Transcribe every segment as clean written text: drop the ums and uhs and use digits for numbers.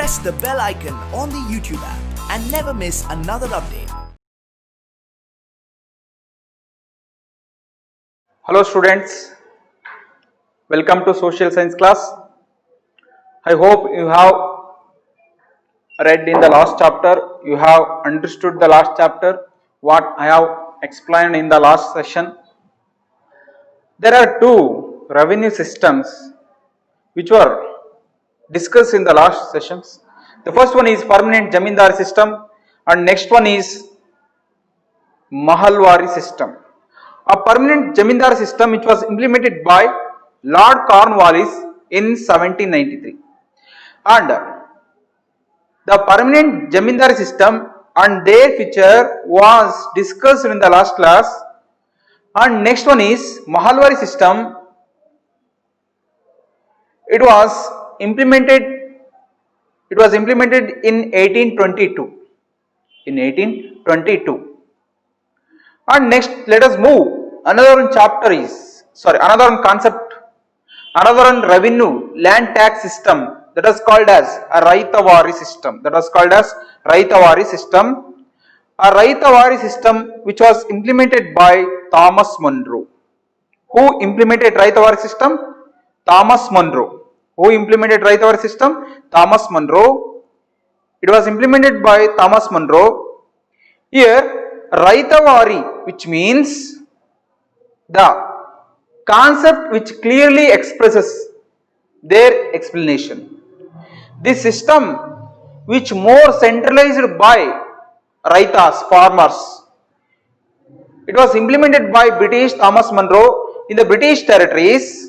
press the bell icon on the YouTube app and never miss another update. Hello students, welcome to social science class. I hope you have read in the last chapter, you have understood the last chapter, what I have explained in the last session. There are two revenue systems which were discussed in the last sessions. The first one is permanent Jamindar system and next one is Mahalwari system. A permanent Jamindar system which was implemented by Lord Cornwallis in 1793. And the permanent Jamindar system and their feature was discussed in the last class. And next one is Mahalwari system. It was implemented in 1822. And next, let us move. Another concept, another revenue land tax system that is called as a Raitawari system. A Raitawari system which was implemented by Thomas Munro. Who implemented Raitawari system? Thomas Munro. Thomas Munro. It was implemented by Thomas Munro. Here, Raitawari, which means the concept which clearly expresses their explanation. This system which more centralized by Raitas, farmers. It was implemented by British Thomas Munro in the British territories.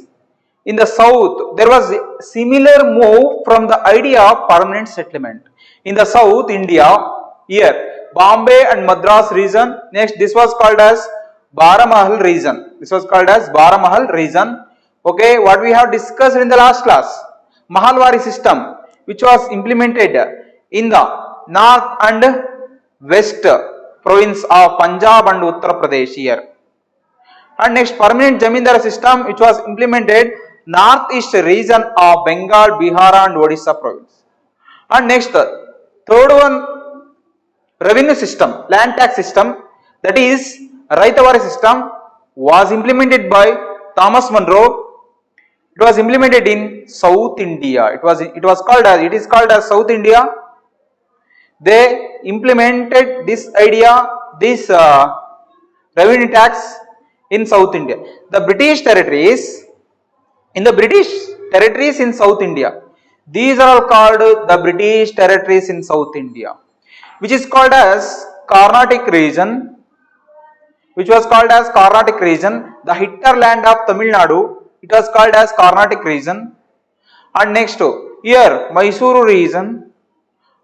In the south, there was a similar move from the idea of permanent settlement. In the south India, here Bombay and Madras region. Next, this was called as Baramahal region. Okay, what we have discussed in the last class, Mahalwari system, which was implemented in the north and west province of Punjab and Uttar Pradesh here. And next, permanent Jamindar system, which was implemented northeast region of Bengal, Bihar and Odisha province. And next, third one, revenue system, land tax system, that is Raitawari system, was implemented by Thomas Munro. It was implemented in South India. It is called as South India. They implemented this idea, this revenue tax in South India. The British territories, in South India, these are all called the British territories in South India, which is called as Carnatic region, the hinterland of Tamil Nadu, it was called as Carnatic region. And next, here Mysuru region,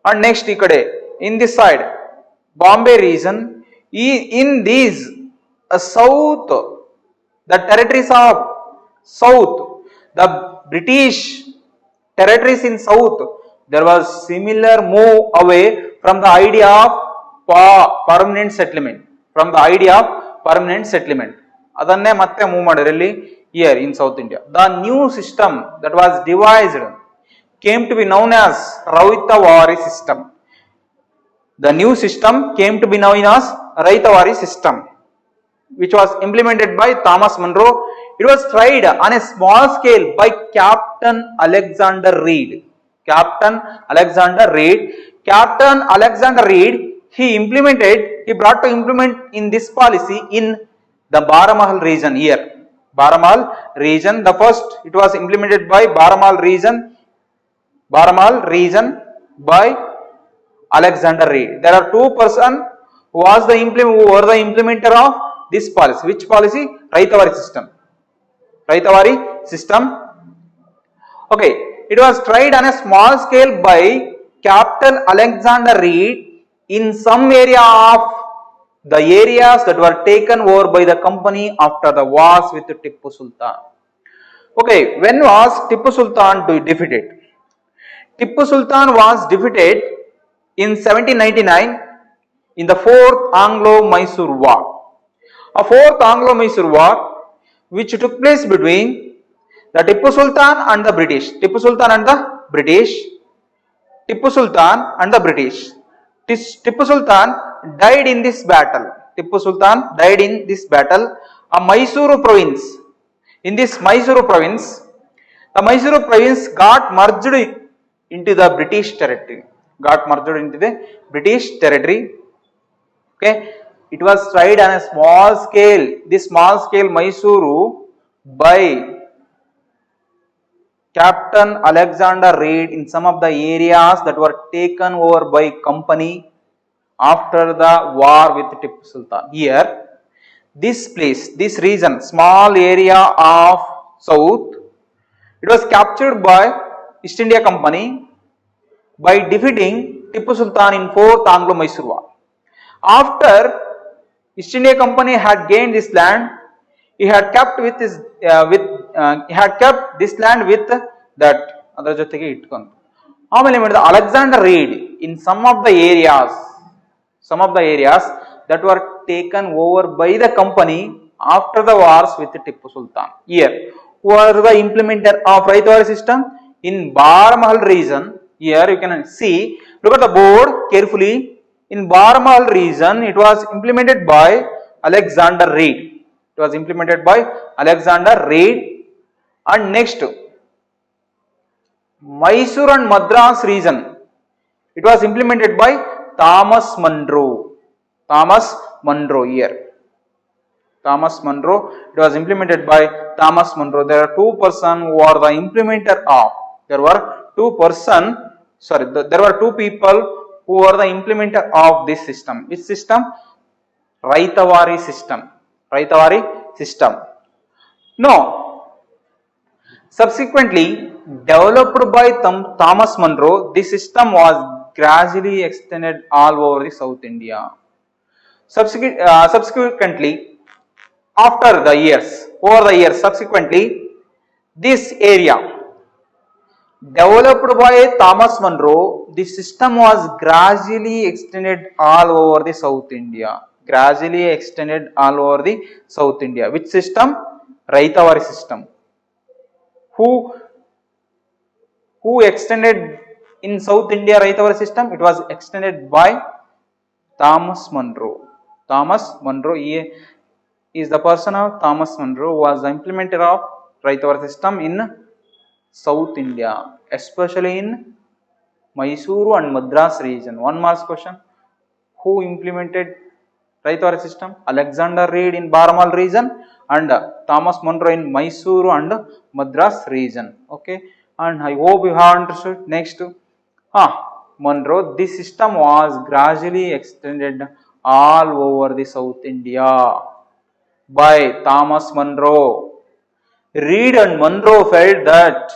and next in this side Bombay region. In these south, the territories of south, the British territories in south, there was similar move away from the idea of permanent settlement. Adanne matte move madirilli here in South India. The new system that was devised came to be known as Raitawari system. The new system came to be known as Raitawari system, which was implemented by Thomas Munro. It was tried on a small scale by Captain Alexander Reid. Captain Alexander Reid, he brought to implement in this policy in the Baramahal region here. The first, it was implemented by Baramahal region by Alexander Reid. There are two persons who were the implementer of this policy. Which policy? Raitawari system. Okay, it was tried on a small scale by Captain Alexander Reid in some area of the areas that were taken over by the company after the wars with Tipu Sultan. Okay, when was Tipu Sultan defeated? Tipu Sultan was defeated in 1799 in the 4th Anglo-Mysore War. A 4th Anglo-Mysore War which took place between the Tipu Sultan and the British. Tipu Sultan and the British. Tipu Sultan died in this battle. Tipu Sultan died in this battle. A Mysuru province. In this Mysuru province, the Mysuru province got merged into the British territory. Got merged into the British territory. Okay, it was tried on a small scale. This small scale Mysuru by Captain Alexander Reid in some of the areas that were taken over by company after the war with Tipu Sultan. Here, this place, this region, small area of south, it was captured by East India Company by defeating Tipu Sultan in 4th Anglo-Mysore War. After East India Company had gained this land, he had kept with his he had kept this land with that ಅದರ ಜೊತೆಗೆ ಇಟ್ಕೊಂಡು ಆಮೇಲೆ ಮಾಡಿದ Alexander Reid in some of the areas that were taken over by the company after the wars with Tipu Sultan. Here, who are the implementer of Raitawari system in Baramahal region? Here you can see, look at the board carefully. In Baramahal region, it was implemented by Alexander Reid. It was implemented by Alexander Reid. And next, Mysore and Madras region, it was implemented by Thomas Munro. Thomas Munro here. Thomas Munro, it was implemented by Thomas Munro. There are two persons who are the implementer of. There were two people who are the implementer of this system. Which system? Raitawari system. Raitawari system. No. Subsequently, developed by Thomas Munro, this system was gradually extended all over the South India. Subsequently, after the years, over the years, subsequently, this area developed by Thomas Munro, the system was gradually extended all over the South India. Gradually extended all over the South India. Which system? Raitawari system. Who extended in South India Raitawari system? It was extended by Thomas Munro. Thomas Munro is the person of Thomas Munro who was the implementer of Raitawari system in South India, especially in Mysuru and Madras region. One more question. Who implemented Raitawari system? Alexander Reid in Baramal region and Thomas Munro in Mysuru and Madras region. Okay, and I hope you have understood. Next, Munro, this system was gradually extended all over the South India by Thomas Munro. Reid and Munro felt that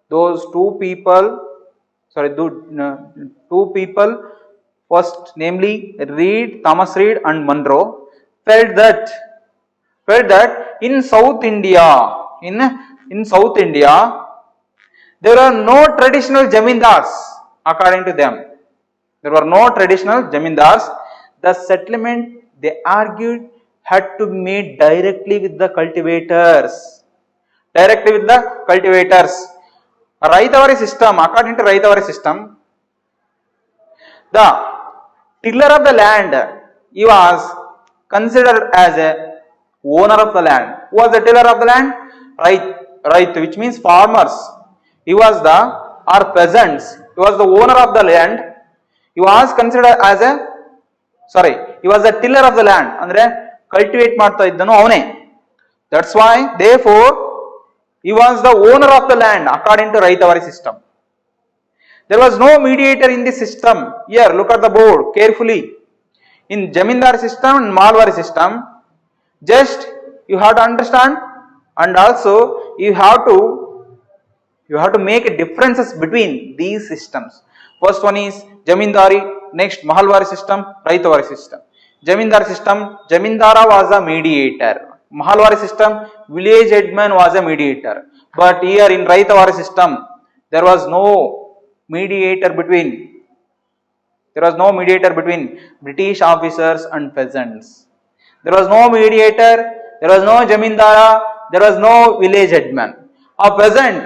those two people, first namely Thomas Reid and Munro felt that in South India, there are no traditional jamindars. According to them, there were no traditional jamindars. The settlement, they argued, had to be made directly with the cultivators. Raitawari system, according to Raitawari system, the tiller of the land, he was considered as a owner of the land. Who was the tiller of the land? Right, which means farmers. He was peasants. He was the owner of the land. He was considered as he was the tiller of the land. Andre cultivate ಮಾಡ್ತಾ ಇದ್ದನು ಅವನೇ. That's why, therefore, he was the owner of the land according to Raitawari system. There was no mediator in this system. Here, look at the board carefully. In Jamindar system and Malwari system, just you have to understand, and also you have to make differences between these systems. First one is Jamindari, next Mahalwari system, Raitawari system. Jamindar system, Jamindara was a mediator. Mahalwari system, village headman was a mediator. But here in Raitawari system, there was no mediator between British officers and peasants. There was no mediator, there was no Jamindara, there was no village headman. A peasant,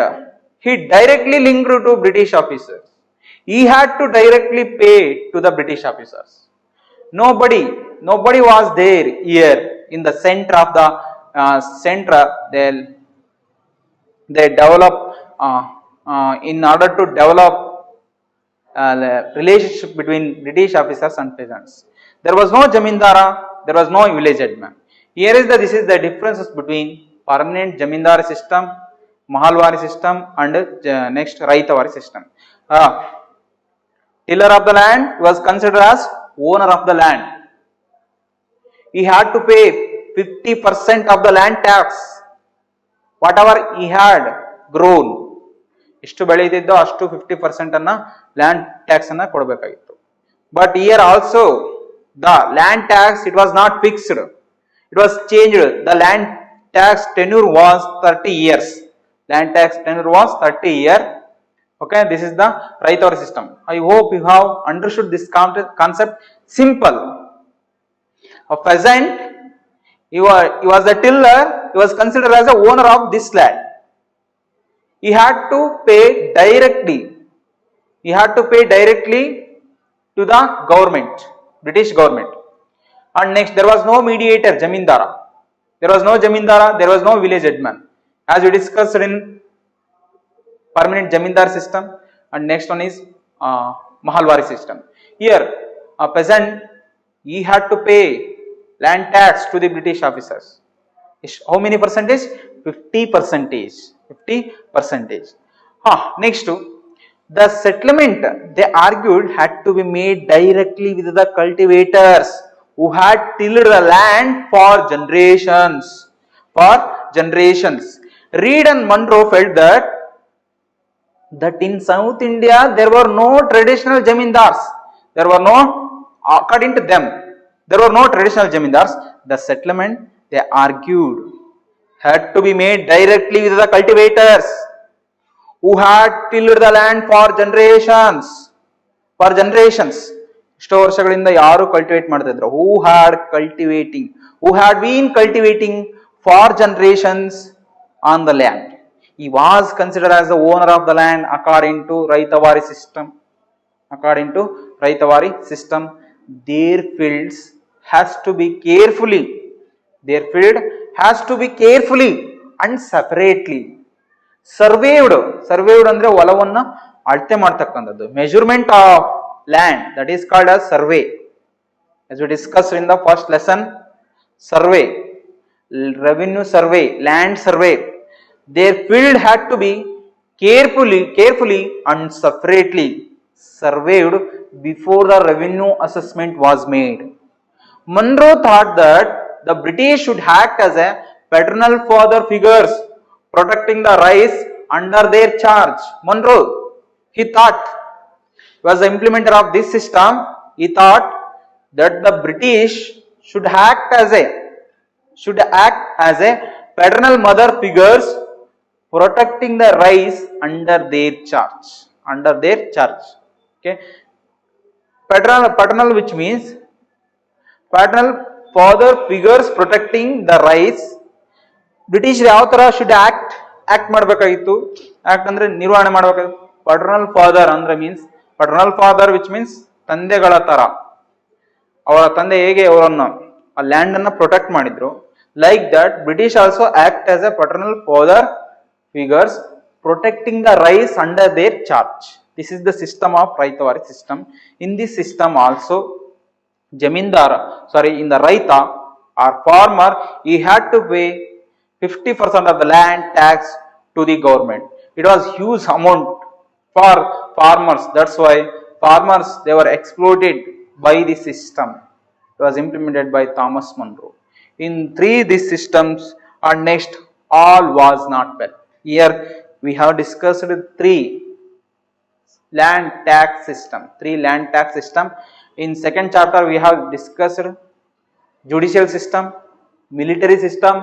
he directly linked to British officers. He had to directly pay to the British officers. Nobody was there here in the center of the center. They develop in order to develop the relationship between British officers and peasants. There was no Jamindara, there was no village headman. This is the differences between permanent Jamindar system, Mahalwari system and next Raitawari system. Tiller of the land was considered as owner of the land. He had to pay 50% of the land tax. Whatever he had grown, ಎಷ್ಟು ಬೆಳೆದಿದ್ದೋ ಅಷ್ಟು 50% ಅನ್ನ land tax ಅನ್ನ ಕೊಡಬೇಕಾಗಿತ್ತು. But here also the land tax, it was not fixed. It was changed. The land tax tenure was 30 years. Land tax tenure was 30 years. Okay, this is the Raitawari system. I hope you have understood this concept. Simple. A peasant, he was a tiller, he was considered as a owner of this land. He had to pay directly. He had to pay directly to the government, British government. And next, there was no mediator, Jamindara. There was no Jamindara, there was no village headman. As we discussed in permanent Jamindar system, and next one is Mahalwari system. Here, a peasant, he had to pay land tax to the British officers. How many percentage? 50%. 50%. Next, the settlement, they argued, had to be made directly with the cultivators who had tilled the land for generations. Reed and Monroe felt that in South India there were no traditional jamindars. There were no, according to them, there were no traditional jamindars. The settlement, they argued, had to be made directly with the cultivators who had tilled the land for generations. ಎಷ್ಟೋ ವರ್ಷಗಳಿಂದ ಯಾರು cultivate ಮಾಡ್ತಾ ಇದ್ರು? Who had been cultivating for generations on the land. He was considered as the owner of the land according to Raitawari system. Their fields has to be carefully and separately surveyed ಅಂದ್ರೆ ಹೊಲವನ್ನ ಅಳತೆ ಮಾಡ್ತಕ್ಕಂಥದ್ದು. Measurement of land, that is called as survey. As we discussed in the first lesson, survey, revenue survey, land survey. Their field had to be carefully and separately surveyed before the revenue assessment was made. Monroe thought that the British should act as a paternal father figures, protecting the rice under their charge. Monroe, he thought, was the implementer of this system. He thought that the British should act as a paternal mother figures, protecting the rice under their charge. Okay, paternal, which means paternal father figures protecting the rice. British ಯಾವ ತರ should act ಮಾಡಬೇಕಾಗಿತ್ತು? act ಅಂದ್ರೆ ನಿರ್ವಹಣೆ ಮಾಡಬೇಕಾಗಿತ್ತು. paternal father ಅಂದ್ರೆ means paternal father, which means ತಂದೆಗಳ ತರ, ಅವರ ತಂದೆ ಹೇಗೆ ಅವರನ್ನು ಆ ಲ್ಯಾಂಡ್ ಅನ್ನ ಪ್ರೊಟೆಕ್ಟ್ ಮಾಡಿದ್ರು, like that British also act as a paternal father figures protecting the rice under their charge. This is the system of Raitawari system. In this system also, in the Raita or farmer, he had to pay 50% of the land tax to the government. It was huge amount for farmers. That's why farmers, they were exploited by the system. It was implemented by Thomas Monroe. In these systems, and next, all was not well. Here we have discussed three land tax system. In second chapter we have discussed judicial system, military system.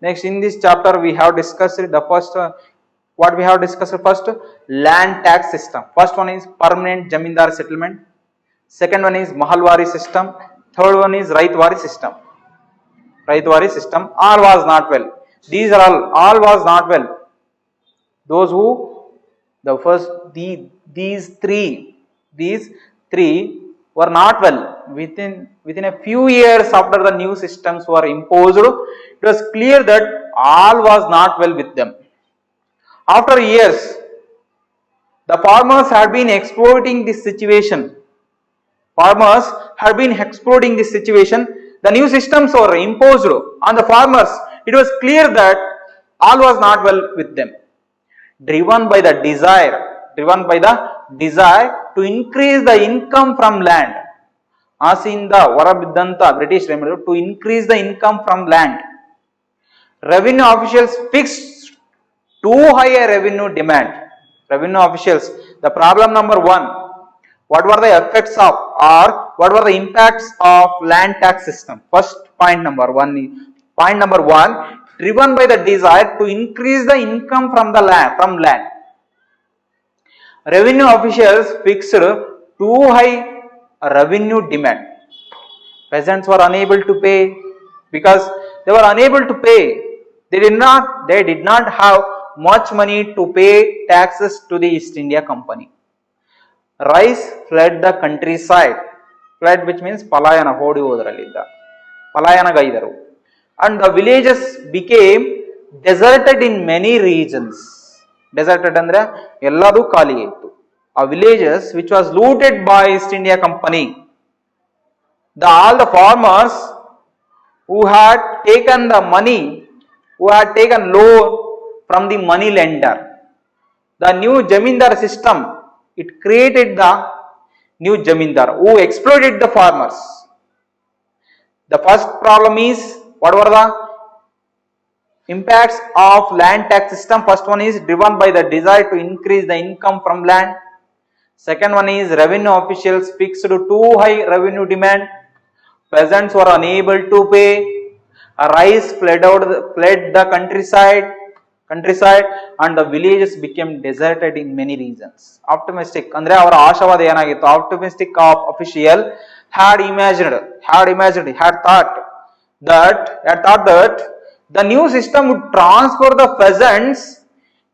Next, in this chapter we have discussed the first, what we have discussed first, land tax system. First one is permanent Jamindar settlement. Second one is Mahalwari system. Third one is Raitawari system. All was not well. These are all was not well. The first these three were not well. Within a few years after the new systems were imposed, it was clear that all was not well with them. After years, the farmers had been exploiting this situation. Farmers had been exploiting this situation. The new systems were imposed on the farmers. It was clear that all was not well with them. Driven by the desire to increase the income from land. ಆಸೆಯಿಂದ ಹೊರಬಿದ್ದಂತ British to increase the income from land. Revenue officials fixed too high a revenue demand. Revenue officials, the problem number one, what were the effects of or what were the impacts of land tax system? First point number one, driven by the desire to increase the income from land. Revenue officials fixed too high revenue demand. Peasants were unable to pay because they were unable to pay. They did not have much money to pay taxes to the East India Company. Rice fled the countryside. Fled, which means palayana, hodi hodralidda. Palayana gaidaru. And the villages became deserted in many regions. Deserted andre elladu khali ayitu. A villages which was looted by East India Company. All the farmers who had taken the money, who had taken loan from the money lender. The new Jamindar system, it created the new Jamindar who exploited the farmers. The first problem is, what were the impacts of land tax system? First one is driven by the desire to increase the income from land. Second one is revenue officials fixed too high revenue demand. Peasants were unable to pay. Rice fled the countryside and the villages became deserted in many regions. Optimistic andre avara aashavada enagittu, optimistic official had thought that the new system would transfer the peasants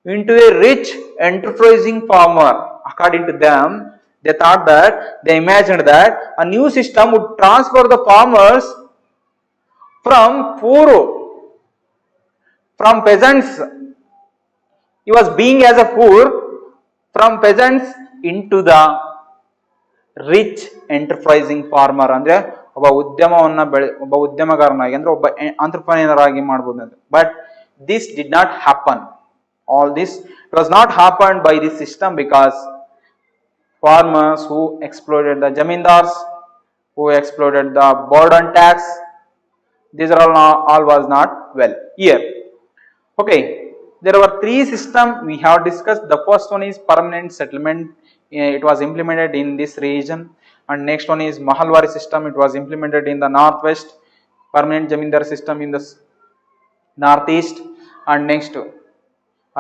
into a rich enterprising farmer. According to them, they imagined that a new system would transfer the farmers from peasants. He was being as a poor, from peasants into the rich enterprising farmer. ಅಂದ್ರೆ ಒಬ್ಬ ಉದ್ಯಮಗಾರನಾಗಿ ಅಂದ್ರೆ ಒಬ್ಬ entrepreneur ಆಗಿ ಮಾಡಬಹುದು ಅಂತ. But this did not happen. All this was not happened by this system because farmers who exploited the jamindars, who exploited the burden tax, these are all was not well here. Okay, there were three systems we have discussed. The first one is permanent settlement. It was implemented in this region. And next one is Mahalwari system. It was implemented in the northwest. Permanent Jamindar system in the northeast. And next,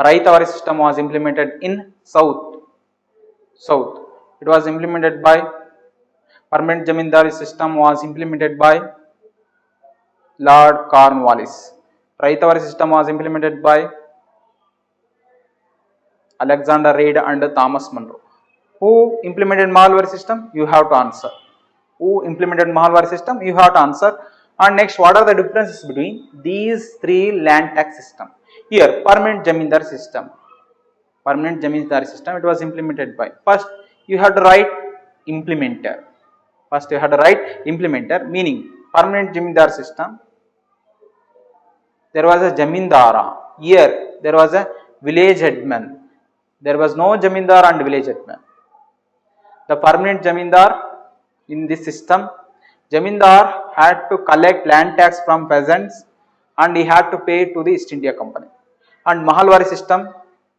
Raitavari system was implemented in south. It was implemented by Permanent Jamindar system was implemented by Lord Cornwallis. Raitavari system was implemented by Alexander Reid and Thomas Munro. Who implemented Mahalwari system? You have to answer. Who implemented Mahalwari system? You have to answer. And next, what are the differences between these three land tax systems? Here, Permanent Jamindar system. Permanent Jamindar system, it was implemented by. First, you have to write implementer. Meaning Permanent Jamindar system. There was a Jamindara. Here, there was a village headman. There was no Jamindar and village headman. The permanent Jamindar in this system, Jamindar had to collect land tax from peasants and he had to pay to the East India Company. And Mahalwari system,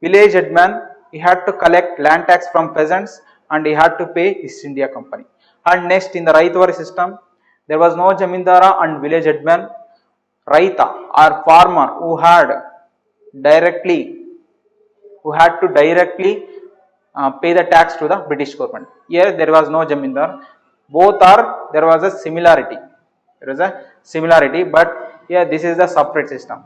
village headman, he had to collect land tax from peasants and he had to pay East India Company. And next, in the Raitavari system, there was no Jamindara and village headman. Raita or farmer who had to directly pay the tax to the British government. Here there was no Jamindar. There was a similarity. But here this is the separate system.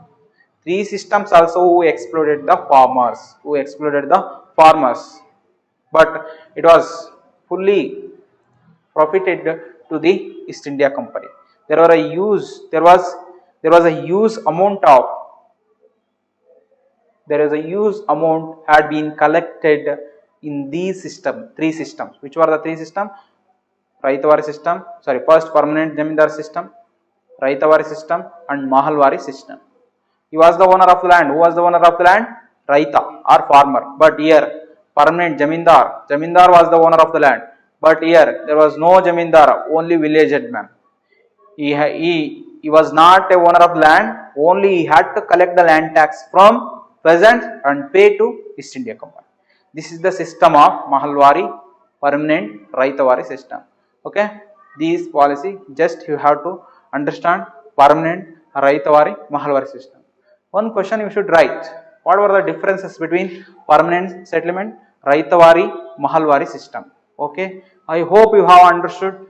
Three systems also who exploited the farmers, but it was fully profited to the East India Company. There was a huge amount of there is a huge amount had been collected in these three systems. Which were the three systems? Raitavari system, first permanent Jamindar system, Raitavari system and Mahalwari system. He was the owner of the land. Who was the owner of the land? Raita or farmer. But here permanent Jamindar was the owner of the land. But here there was no Jamindar, only village headman. He was not a owner of land, only he had to collect the land tax from peasants and pay to East India Company. This is the system of Mahalwari, permanent, Raitavari system. Okay, these policy just you have to understand permanent, Raitavari, Mahalwari system. One question you should write: what were the differences between permanent settlement, Raitavari, Mahalwari system? Okay, I hope you have understood